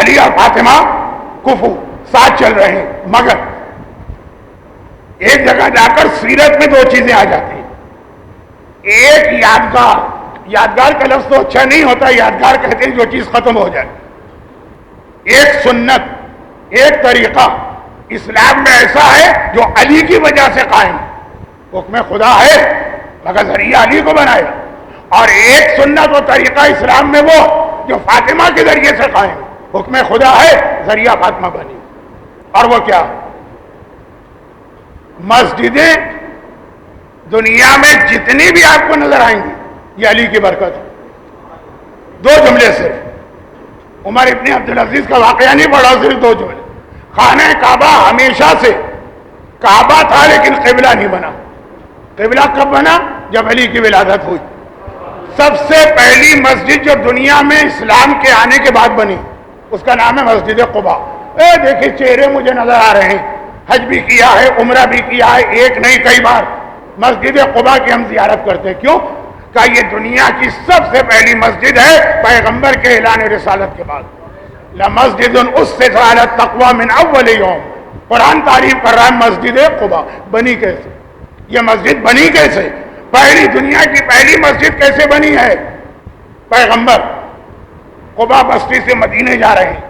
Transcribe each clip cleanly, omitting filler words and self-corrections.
علی اور فاطمہ کفو ساتھ چل رہے ہیں، مگر ایک جگہ جا کر سیرت میں دو چیزیں آ جاتی ہیں۔ ایک یادگار، یادگار کا لفظ تو اچھا نہیں ہوتا، یادگار کہتے ہیں جو چیز ختم ہو جائے۔ ایک سنت، ایک طریقہ اسلام میں ایسا ہے جو علی کی وجہ سے قائم ہے، حکم خدا ہے مگر ذریعہ علی کو بنایا۔ اور ایک سنت و طریقہ اسلام میں وہ جو فاطمہ کے ذریعے سے قائم ہے، حکم خدا ہے ذریعہ فاطمہ بنی۔ اور وہ کیا؟ مسجدیں دنیا میں جتنی بھی آپ کو نظر آئیں گی یہ علی کی برکت ہے۔ دو جملے صرف، عمر ابن عبدالعزیز کا واقعہ نہیں پڑھا، صرف دو جملے۔ خانہ کعبہ ہمیشہ سے کعبہ تھا لیکن قبلہ نہیں بنا۔ قبلہ کب بنا؟ جب علی کی ولادت ہوئی۔ سب سے پہلی مسجد جو دنیا میں اسلام کے آنے کے بعد بنی اس کا نام ہے مسجد قباء۔ دیکھیں چہرے مجھے نظر آ رہے ہیں، حج بھی کیا ہے، عمرہ بھی کیا ہے، ایک نہیں کئی بار مسجد قباء کی ہم زیارت کرتے ہیں۔ کیوں؟ کہ یہ دنیا کی سب سے پہلی مسجد ہے پیغمبر کے اعلان رسالت کے بعد۔ لمسجد اسست علی التقوی من اول یوم، قرآن تعریف کر رہا ہے مسجد قباء بنی کیسے، یہ مسجد بنی کیسے، پہلی دنیا کی پہلی مسجد کیسے بنی ہے؟ پیغمبر قباء بستی سے مدینے جا رہے ہیں،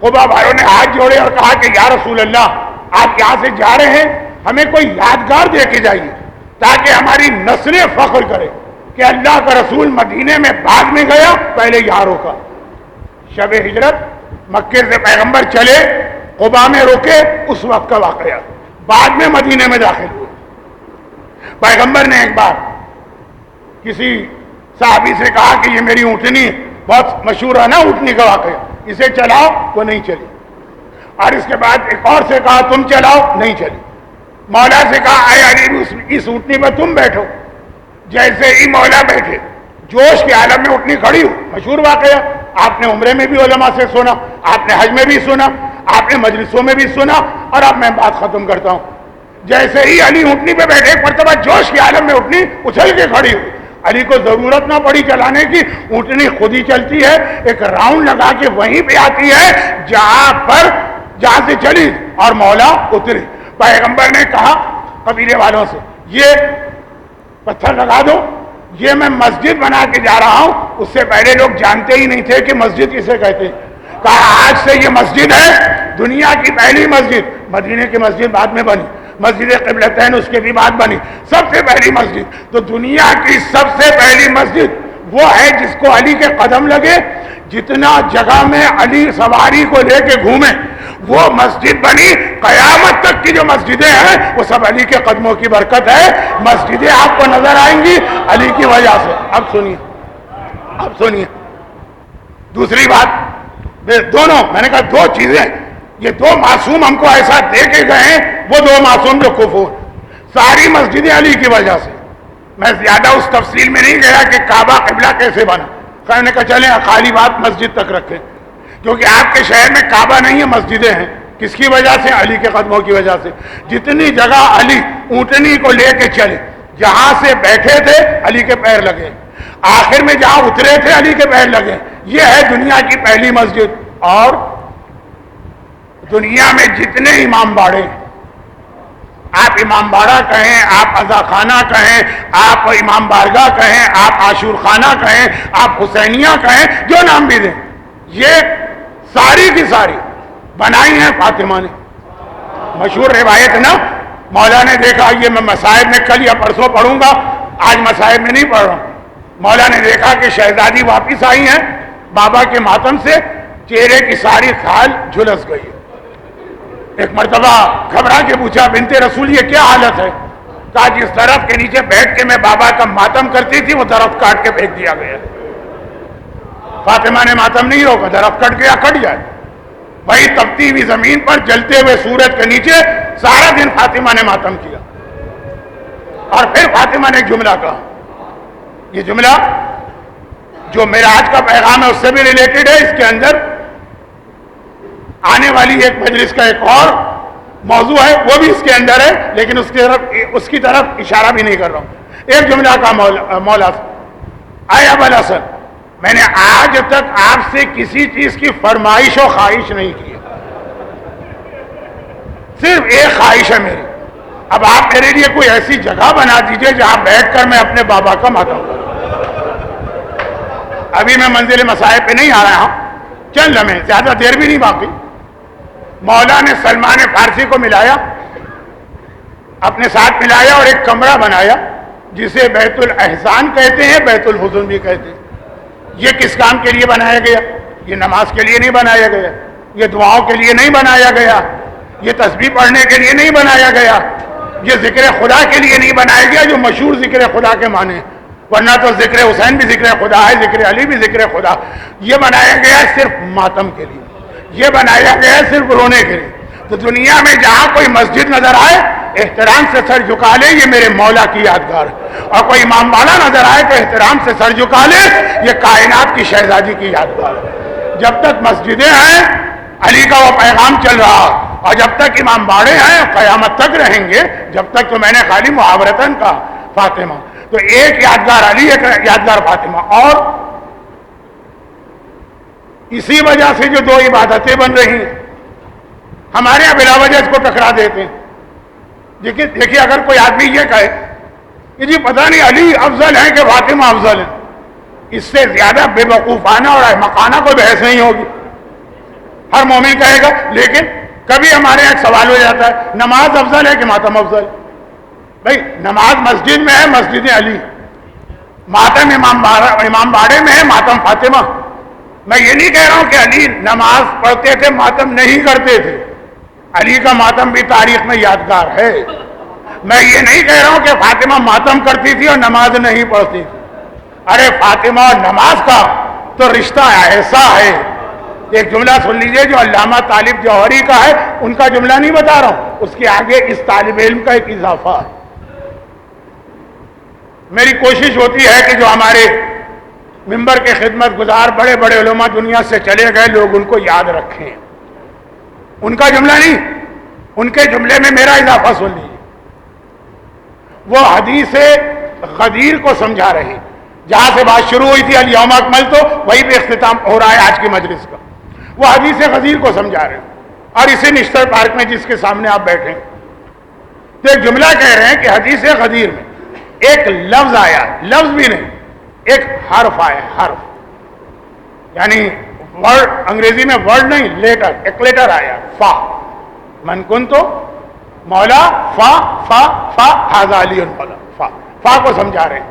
قباء والوں نے ہاتھ جوڑے اور کہا کہ یا رسول اللہ آپ یہاں سے جا رہے ہیں، ہمیں کوئی یادگار دے کے جائیے تاکہ ہماری نسلیں فخر کرے کہ اللہ کا رسول مدینے میں بعد میں گیا، پہلے یہاں روکا۔ شب ہجرت مکے سے پیغمبر چلے، قباء میں رکے، اس وقت کا واقعہ، بعد میں مدینے میں داخل ہوئے۔ پیغمبر نے ایک بار کسی صحابی سے کہا کہ یہ میری اونٹنی ہے، بہت مشہور ہے نا اونٹنی کا واقعہ، اسے چلاؤ، وہ نہیں چلی۔ اور اس کے بعد ایک اور سے کہا تم چلاؤ، نہیں چلی۔ مولا سے کہا اے علی اس اونٹنی پر تم بیٹھو، جیسے ہی مولا بیٹھے جوش کے عالم میں اونٹنی کھڑی ہو، مشہور واقعہ، آپ نے عمرے میں بھی علماء سے سنا، آپ نے حج میں بھی سنا، آپ نے مجلسوں میں بھی سنا، اور اب میں بات ختم کرتا ہوں۔ جیسے ہی علی اونٹنی پہ بیٹھے ایک مرتبہ جوش کے عالم میں اونٹنی اچھل کے کھڑی ہوئی، علی کو ضرورت نہ پڑی چلانے کی، اونٹنی خود ہی چلتی ہے، ایک راؤنڈ لگا کے وہیں پہ آتی ہے جہاں سے چلی، اور مولا اترے۔ پیغمبر نے کہا قبیلے والوں سے یہ پتھر لگا دو، یہ میں مسجد بنا کے جا رہا ہوں، اس سے پہلے لوگ جانتے ہی نہیں تھے کہ مسجد کسے کہتے ہیں۔ کہا آج سے یہ مسجد ہے دنیا کی پہلی مسجد، مدینے کی مسجد بعد میں بنی، مسجد قبلتین اس کے بھی بعد بنی، سب سے پہلی مسجد تو دنیا کی سب سے پہلی مسجد وہ ہے جس کو علی کے قدم لگے، جتنا جگہ میں علی سواری کو لے کے گھومے وہ مسجد بنی۔ قیامت تک کی جو مسجدیں ہیں وہ سب علی کے قدموں کی برکت ہے، مسجدیں آپ کو نظر آئیں گی علی کی وجہ سے۔ اب سنیے دوسری بات، دونوں میں نے کہا دو چیزیں، یہ دو معصوم ہم کو ایسا دے کے گئے ہیں، وہ دو معصوم جو کفر، ساری مسجدیں علی کی وجہ سے۔ میں زیادہ اس تفصیل میں نہیں گیا کہ کعبہ قبلہ کیسے بنا، میں نے کہا چلیں خالی بات مسجد تک رکھیں، کیونکہ آپ کے شہر میں کعبہ نہیں ہے، مسجدیں ہیں۔ کس کی وجہ سے؟ علی کے قدموں کی وجہ سے۔ جتنی جگہ علی اونٹنی کو لے کے چلے، جہاں سے بیٹھے تھے علی کے پیر لگے، آخر میں جہاں اترے تھے علی کے پیر لگے، یہ ہے دنیا کی پہلی مسجد۔ اور دنیا میں جتنے امام باڑے، آپ امام باڑہ کہیں، آپ عزا خانہ کہیں، آپ امام بارگاہ کہیں، آپ عاشور خانہ کہیں، آپ حسینیہ کہیں، جو نام بھی دیں، یہ ساری کی ساری بنائی ہیں فاطمہ نے۔ مشہور روایت ہے نا، مولا نے دیکھا، یہ میں مصائب میں کل یا پرسوں پڑھوں گا، آج مصائب میں نہیں پڑھ رہا ہوں۔ مولا نے دیکھا کہ شہزادی واپس آئی ہیں بابا کے ماتم سے، چہرے کی ساری کھال جھلس گئی ہے۔ ایک مرتبہ گھبرا کے پوچھا بنت رسول یہ کیا حالت ہے؟ کہا جس درخت کے نیچے بیٹھ کے میں بابا کا ماتم کرتی تھی وہ درخت کاٹ کے پھینک دیا گیا۔ فاطمہ نے ماتم نہیں روکا، درخت کٹ گیا کٹ جائے، وہی تپتی ہوئی زمین پر جلتے ہوئے سورج کے نیچے سارا دن فاطمہ نے ماتم کیا۔ اور پھر فاطمہ نے ایک جملہ کہا، یہ جملہ جو میرا آج کا پیغام ہے اس سے بھی ریلیٹڈ ہے، اس کے اندر آنے والی ایک مجلس کا ایک اور موضوع ہے، وہ بھی اس کے اندر ہے، لیکن اس کی طرف اشارہ بھی نہیں کر رہا ہوں۔ ایک جملہ کا مولا اے ابا الحسن میں نے آج تک آپ سے کسی چیز کی فرمائش و خواہش نہیں کی، صرف ایک خواہش ہے میری، اب آپ میرے لیے کوئی ایسی جگہ بنا دیجئے جہاں بیٹھ کر میں اپنے بابا کا ماتم کروں۔ ابھی میں منزل مسائل پہ نہیں آ رہا ہوں، چند لمحے، زیادہ دیر بھی نہیں باقی۔ مولا نے سلمان فارسی کو ملایا، اپنے ساتھ ملایا اور ایک کمرہ بنایا جسے بیت الاحسان کہتے ہیں، بیت الحزن بھی کہتے ہیں۔ یہ کس کام کے لیے بنایا گیا؟ یہ نماز کے لیے نہیں بنایا گیا، یہ دعاؤں کے لیے نہیں بنایا گیا، یہ تسبیح پڑھنے کے لیے نہیں بنایا گیا، یہ ذکر خدا کے لیے نہیں بنایا گیا جو مشہور ذکر خدا کے معنی، ورنہ تو ذکر حسین بھی ذکر خدا ہے، ذکر علی بھی ذکر خدا۔ یہ بنایا گیا صرف ماتم کے لیے، یہ بنایا گیا صرف رونے کے لیے۔ تو دنیا میں جہاں کوئی مسجد نظر آئے احترام سے سر جھکا لے، یہ میرے مولا کی یادگار ہے، اور کوئی امام باڑہ نظر آئے تو احترام سے سر جھکا لے، یہ کائنات کی شہزادی کی یادگار ہے۔ جب تک مسجدیں ہیں علی کا وہ پیغام چل رہا، اور جب تک امام باڑے ہیں قیامت تک رہیں گے۔ جب تک تو میں نے خالی محاورتاً کہا فاطمہ، تو ایک یادگار علی، ایک یادگار فاطمہ، اور اسی وجہ سے جو دو عبادتیں بن رہی ہیں ہمارے یہاں بلا وجہ اس کو ٹکرا دیتے ہیں۔ دیکھیے اگر کوئی آدمی یہ کہے کہ جی پتہ نہیں علی افضل ہیں کہ فاطمہ افضل ہیں، اس سے زیادہ بے وقوفانہ اور احمقانہ کوئی بحث نہیں ہوگی، ہر مومن کہے گا۔ لیکن کبھی ہمارے یہاں ایک سوال ہو جاتا ہے، نماز افضل ہے کہ ماتم افضل؟ بھائی نماز مسجد میں ہے، مسجد علی، ماتم امام باڑے میں ہے، ماتم فاطمہ۔ میں یہ نہیں کہہ رہا ہوں کہ علی نماز پڑھتے تھے ماتم نہیں کرتے تھے، علی کا ماتم بھی تاریخ میں یادگار ہے۔ میں یہ نہیں کہہ رہا ہوں کہ فاطمہ ماتم کرتی تھی اور نماز نہیں پڑھتی تھی۔ ارے فاطمہ اور نماز کا تو رشتہ ایسا ہے، ایک جملہ سن لیجئے جو علامہ طالب جوہری کا ہے، ان کا جملہ نہیں بتا رہا ہوں، اس کے آگے اس طالب علم کا ایک اضافہ ہے۔ میری کوشش ہوتی ہے کہ جو ہمارے ممبر کے خدمت گزار بڑے بڑے علماء دنیا سے چلے گئے لوگ ان کو یاد رکھیں، ان کا جملہ نہیں، ان کے جملے میں میرا اضافہ سن لیجیے۔ وہ حدیث غدیر کو سمجھا رہے ہیں، جہاں سے بات شروع ہوئی تھی الیوم اکملت، تو وہی پہ اختتام ہو رہا ہے آج کی مجلس کا۔ وہ حدیث غدیر کو سمجھا رہے ہیں، اور اسی نشتر پارک میں جس کے سامنے آپ بیٹھے ہیں تو ایک جملہ کہہ رہے ہیں کہ حدیث غدیر میں ایک لفظ آیا، لفظ بھی نہیں، ایک حرف آیا، حرف یعنی ورڈ، انگریزی میں ورڈ نہیں، لیٹر، ایک لیٹر آیا، فا، من کنتو مولا فا فا فا ھذا علی مولا، فا، فا کو سمجھا رہے ہیں۔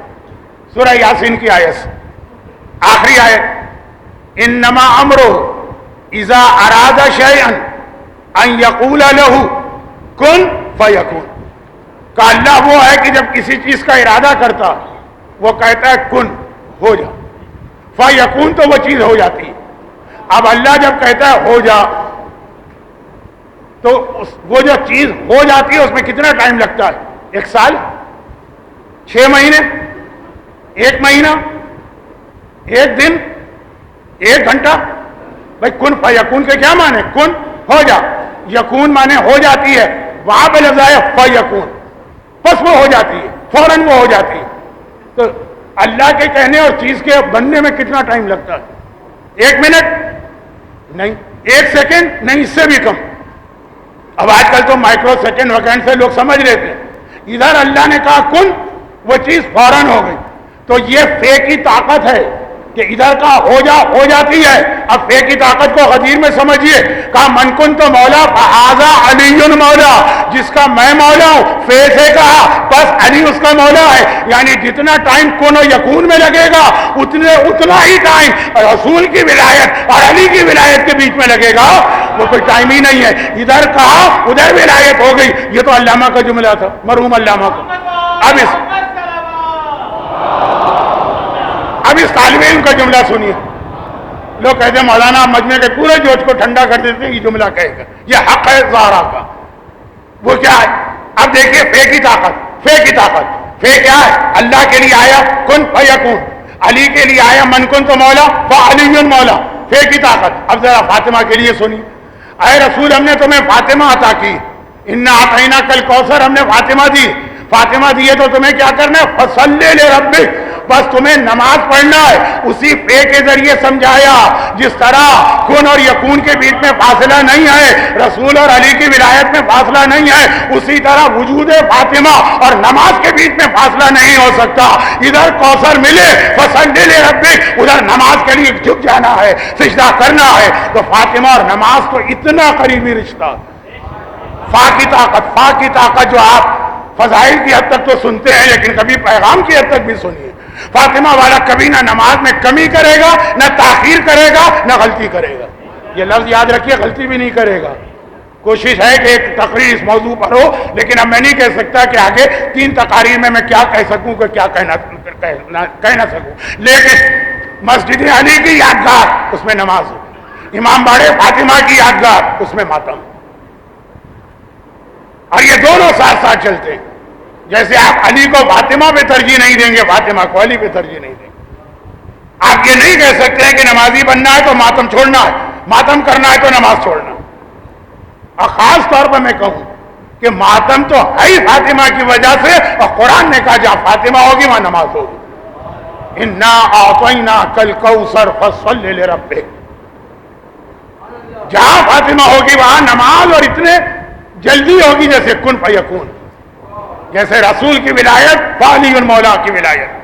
سورہ یاسین کی آیت، آخری آیت، انما امرہ اذا اراد شیئا ان یقول لہ کن فیکون، کہ اللہ وہ ہے کہ جب کسی چیز کا ارادہ کرتا وہ کہتا ہے کن، ہو جا، فیکون، تو وہ چیز ہو جاتی ہے۔ اب اللہ جب کہتا ہے ہو جا، تو وہ جو چیز ہو جاتی ہے اس میں کتنا ٹائم لگتا ہے؟ 1 سال، 6 مہینے، 1 مہینہ، 1 دن، 1 گھنٹہ؟ بھائی کن فیکون کے کیا معنی؟ کن، ہو جا، یکون معنی ہو جاتی ہے، وہاں پہ لفظ آیا فیکون، بس وہ ہو جاتی ہے، فوراً وہ ہو جاتی ہے۔ تو اللہ کے کہنے اور چیز کے بننے میں کتنا ٹائم لگتا ہے؟ 1 منٹ نہیں، 1 سیکنڈ نہیں، اس سے بھی کم۔ اب آج کل تو مائکرو سیکنڈ ویکنڈ سے لوگ سمجھ لیتے ہیں، ادھر اللہ نے کہا کن، وہ چیز فوراً ہو گئی۔ تو یہ فے کی طاقت ہے کہ ادھر کا ہو جا، ہو جاتی ہے۔ اب فے کی طاقت کو غدیر میں سمجھیے، کہا من کن تو مولا فہذا علی مولا، جس کا میں مولا ہوں، فے سے کہا بس علی اس کا مولا ہے، یعنی جتنا ٹائم کن و یکون میں لگے گا اتنا ہی ٹائم رسول کی ولایت اور علی کی ولایت کے بیچ میں لگے گا، وہ کوئی ٹائم ہی نہیں ہے۔ ادھر کہا ادھر ولایت ہو گئی، یہ تو علامہ کا جملہ تھا، مرحوم علامہ کا۔ اب اس طالب علم کا جملہ سنیے۔ لوگ کہتے ہیں مولانا مجمع کے پورے جوش کو ٹھنڈا کر دیتے ہیں، یہ جملہ کہے گا، یہ حق ہے زہرا کا۔ وہ کیا ہے؟ اب دیکھیے فے کی طاقت، فے کی طاقت، فے کیا ہے؟ اللہ کے لیے آیا کن فیکون، علی کے لیے آیا من کن تو مولا فعلی مولا، فے کی طاقت۔ اب ذرا فاطمہ کے لیے سنیے، اے رسول ہم نے تمہیں فاطمہ عطا کی، انا اعطیناک الکوثر ہم نے فاطمہ دی، فاطمہ دیے تو تمہیں کیا کرنا ہے؟ فصلی لربک، بس تمہیں نماز پڑھنا ہے. اسی فے کے ذریعے سمجھایا جس طرح کن اور یکون کے بیچ میں فاصلہ نہیں ہے, رسول اور علی کی ولایت میں فاصلہ نہیں ہے, اسی طرح وجود فاطمہ اور نماز کے بیچ میں فاصلہ نہیں ہو سکتا. ادھر کوثر ملے فصلی لربک, ادھر نماز کے لیے جھک جانا ہے, سجدہ کرنا ہے. تو فاطمہ اور نماز تو اتنا قریبی رشتہ. فا کی طاقت جو آپ فضائل کی حد تک تو سنتے ہیں لیکن کبھی پیغام کی حد تک بھی سنیے. فاطمہ والا کبھی نہ نماز میں کمی کرے گا, نہ تاخیر کرے گا, نہ غلطی کرے گا. یہ لفظ یاد رکھیے, غلطی بھی نہیں کرے گا. کوشش ہے کہ ایک تقریر اس موضوع پر ہو, لیکن اب میں نہیں کہہ سکتا کہ آگے 3 تقاریر میں کیا کہہ سکوں کہ کیا کہہ نہ سکوں. لیکن مسجد علی کی یادگار اس میں نماز ہو, امام باڑے فاطمہ کی یادگار اس میں ماتم, اور یہ دونوں ساتھ ساتھ چلتے ہیں. جیسے آپ علی کو فاطمہ پہ ترجیح نہیں دیں گے, فاطمہ کو علی پہ ترجیح نہیں دیں گے. آپ یہ نہیں کہہ سکتے کہ نمازی بننا ہے تو ماتم چھوڑنا ہے, ماتم کرنا ہے تو نماز چھوڑنا. اور خاص طور پر میں کہوں کہ ماتم تو ہے ہی فاطمہ کی وجہ سے, اور قرآن نے کہا جہاں فاطمہ ہوگی وہاں نماز ہوگی. انا اعطیناک الکوثر فصلی لربک, جہاں فاطمہ ہوگی وہاں نماز, اور اتنے جلدی ہوگی جیسے کن فیکون, جیسے رسول کی ولایت, علی المولا کی ولایت.